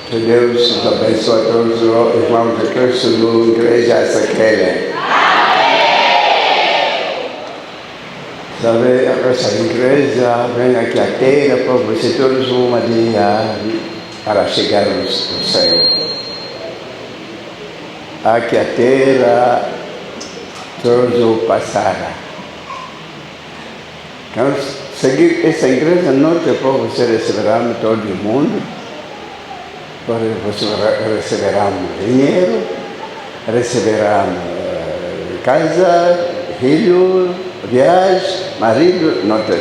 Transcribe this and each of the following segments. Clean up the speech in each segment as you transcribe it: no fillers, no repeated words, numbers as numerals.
Que Deus nos abençoe a todos os irmãos de Cristo na Igreja Saquele. Sabe, essa igreja vem aqui à terra para você todos uma dia para chegar no céu. Aqui à terra todos passaram. Então, seguir essa igreja não é para você receber todo mundo. Você receberá dinheiro, receberá casa, filho, viagem, marido, não tem.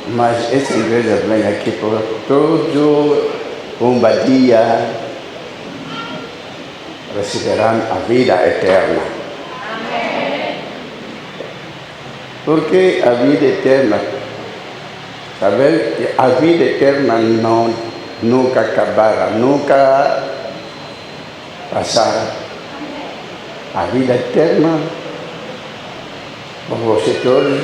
Mas essa igreja vem aqui por todo dia receberão a vida eterna. Amém. Porque a vida eterna, sabe, a vida eterna nunca acabará, nunca passará. A vida eterna, para você todos,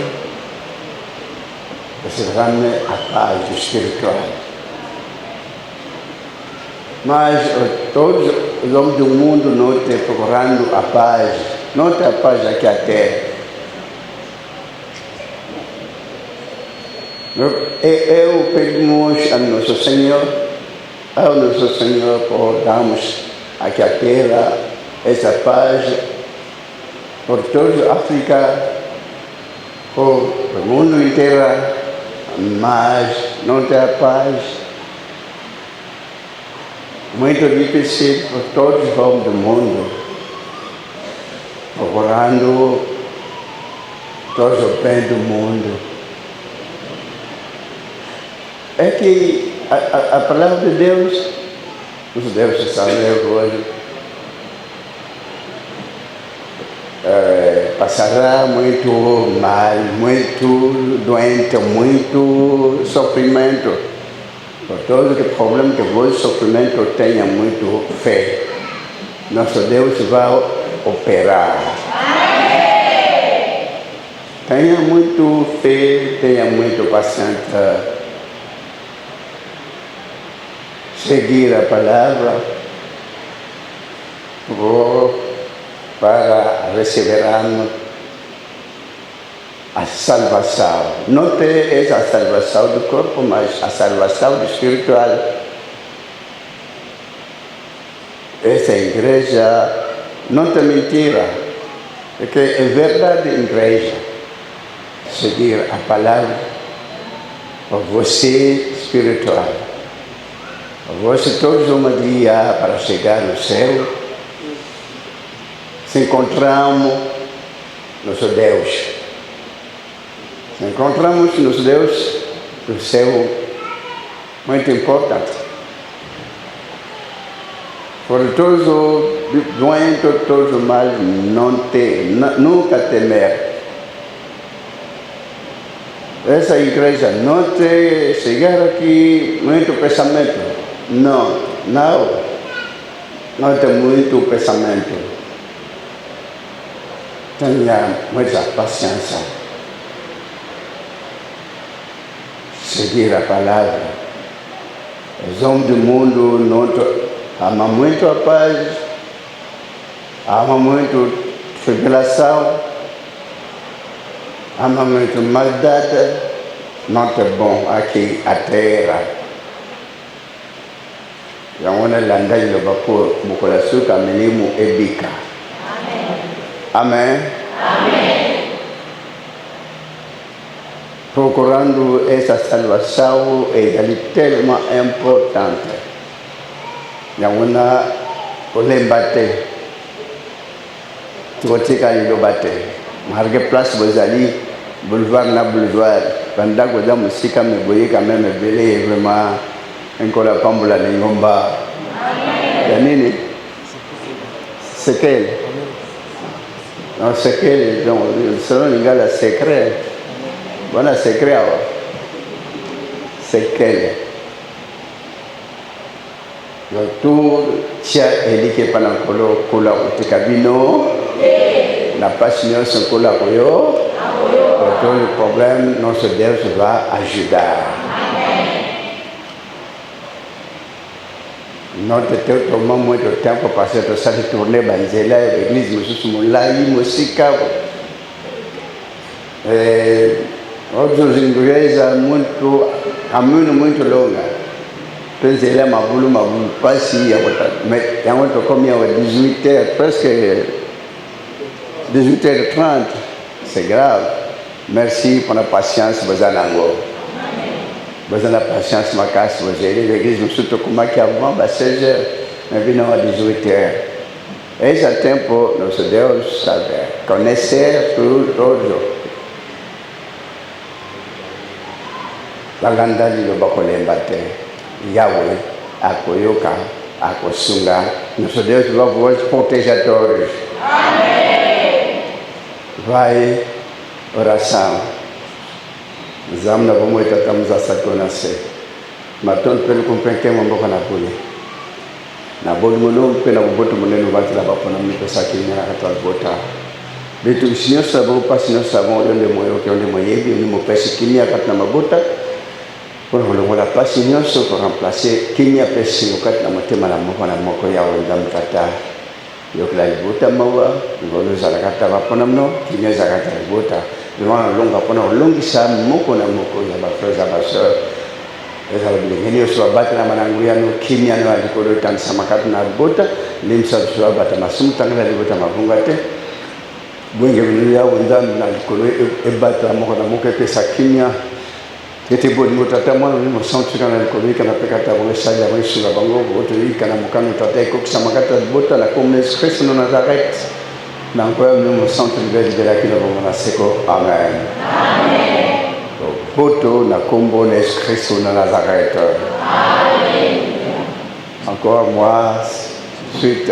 receberão a paz espiritual. Mas todos os homens do mundo não estão procurando a paz, não tem a paz aqui à terra. Eu pedimos ao nosso Senhor, por darmos aqui à terra essa paz por toda a África, por o mundo inteiro, mas não tem a paz. Muito difícil para todos os homens do mundo, procurando todo o bem do mundo. É que a palavra de Deus, os deuses sabem hoje, passará muito mal, muito doente, muito sofrimento. Por todo o problema que o sofrimento tenha muito fé, nosso Deus vai operar. Tenha muito fé, tenha muito paciência. Seguir a palavra para recebermos a salvação. Não tem essa salvação do corpo, mas a salvação espiritual. Essa igreja não tem mentira, porque é verdade igreja. Seguir a palavra para você espiritual. Você todos um dia para chegar no céu, se encontramos nosso Deus. Se encontramos nosso Deus no céu, muito importante. Por todos os doentes, todos os males, nunca temer. Essa igreja não tem chegar aqui muito pensamento. Não tem muito pensamento. Tenha muita paciência. Seguir a palavra. Os homens do mundo não amam muito a paz, amam muito tribulação, amam muito maldade. Não é bom aqui a terra. Yangona landai lo bako bukola suka menimu ebika. Amém. Amém. Procurando essa salvação é tellement importante. Yangona olembate. Tuotika ni lo bate. Marge place bozali boulevard na boulevard. Pendant que dans musika me boye quand même belé vraiment. Enkola pambula ni ngomba ya nini sekele non sekele donc selon lingala secret bona secret awa sekele donc tout tia elike pana kolo kula utikabino na passion son kola koyo pour tout le problème notre Dieu va ajudar. notre théotolement moins de temps pour passer de ça de tourner banzela l'église monsieur Sumulai musika autres inglesa muito caminho muito longa pensela mabulu pasi ya wata mais ya wata comme ya 18h presque 18h30 c'est grave merci pour la patience bazanango bazana patience makasi bozeli l'église monsieur tokumaki avant 16h mais vino à 18h et ce tempo nos Deus savait connaissait tout jour baganda liloba kolemba te Yahweh akoyoka akosunga notre Deus va vous protégateur. Amen. Vai oração zamna bomo itatamza sakonase maton pelo kompenke mambo kana pole na bolmono pela boboto moneno batla bapona mito sakini na katwa bota betu sinyo sabo pasino sabo onde moyo ke onde moyebi ni mo pesi kimia katna mabota pour la passion se pour remplacer kimia pesi katna matema na moko ya ondam tata yokla bota mawa ngolo zakata bapona mno kimia zakata bota devant longa pona longisa moko na moko ya ba frères et sœurs eza bilengeni so battre na manangu ya no kimia no alikolo tansa makatu na bota limsa so bata masumu tangala libota mavunga te bwenge binu ya wenda na alikolo e bata moko na moko pesa kimia ete bodi motata mwana ni mosantu kana alikolo kana pekata bo sala bo sula bango boto kana mokano tata ko samakata bota la comme Christ no Nazareth na encore nous centre de la kilo na seko amen amen boto na kombo na Christ na Nazareth amen encore moi suite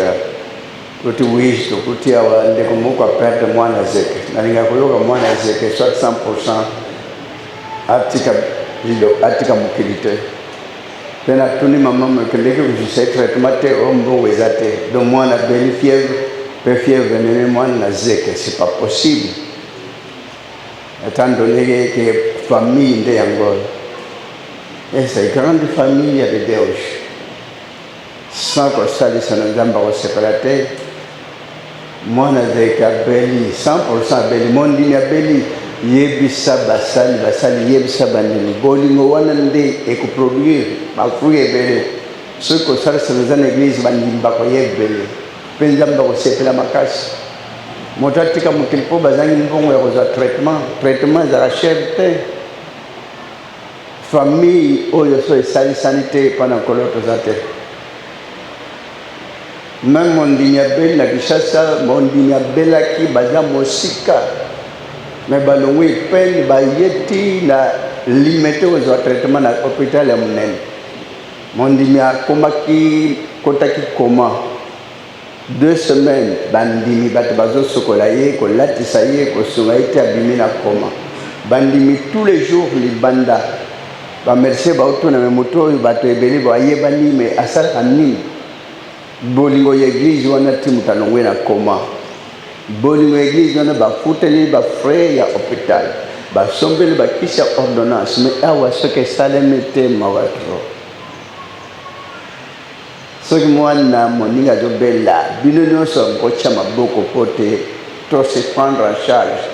kuti wish to kuti awa ndeko moko perdre mwana zeke na linga koyoka mwana zeke soit 100% atika mukilite tena tuni mama mkeleke kujisecret mate ombo wezate do mwana beli fièvre venir moi na zeke c'est pas possible étant donné que famille de Angola et c'est grande famille de Deus sans que ça les sanzamba au séparate moi na zeke beli 100% beli mondi na beli yebisa basali yebisa bandini bolingo wana nde eko produire ba fruit beli ce que ça c'est dans l'église bandimba ko yebeli penza mbako sepela makasi motatika mukilipo bazangi mbongo ya koza traitement za la cherté famille oyo so esali sanité pana koloto zate même mondinya bel na Kishasa mondinya belaki baza mosika mais balongwe peine bayeti na limité aux traitement na hôpital ya munene mondinya komaki kotaki koma 2 semaines bandimi bato bazo sokola ye ko latisa ye ko sungaite abimi na koma bandimi tous les jours libanda ba merci ba otona me moto bato ebeli ba yebani me asala nini bolingo ya église wana timu talongwe na koma bolingo ya église wana ba futeli ba frère ya hôpital ba sombeli ba kisha ordonnance mais awa ce que salemete mawatro soki mwana moninga zobela bino nyonso ngocha maboko pote to se prendre en charge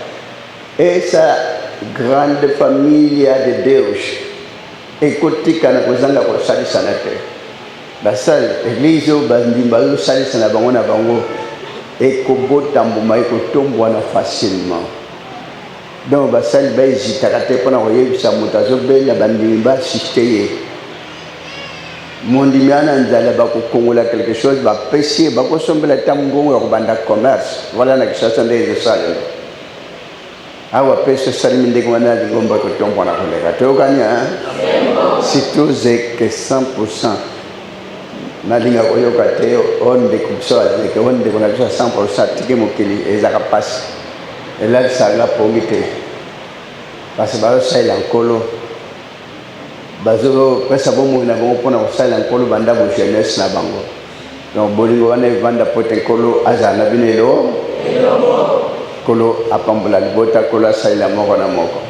et sa grande famille de Deus ekotika na kozanga ko salisa na te basal église bandimba yo salisa na bango ekobota mbuma ekotombwa na facilement donc basal ba hésita kate pona koyebisa moto azobela bandimba assisteye mondi miana nzala bakokongola quelque chose bapesi bakosombela tamungongo ya kobanda commerce voilà na Kishasa nde ezosala awa pesa salimi ndenge wana lingomba kotombwa na koleka toyokanya surtout zeke 100% nalinga koyoka te onde kubiso azeke onde kona biso 100% tike mokili ezaka pasi elalisanga pongi te parce bazosalela nkolo bazo pesa bomo na bongo pona kosala nkolo banda bo jeunesse na bango donc bolingo wana evanda pote nkolo azana binelo kolo apambola libota kolo asalela moko na moko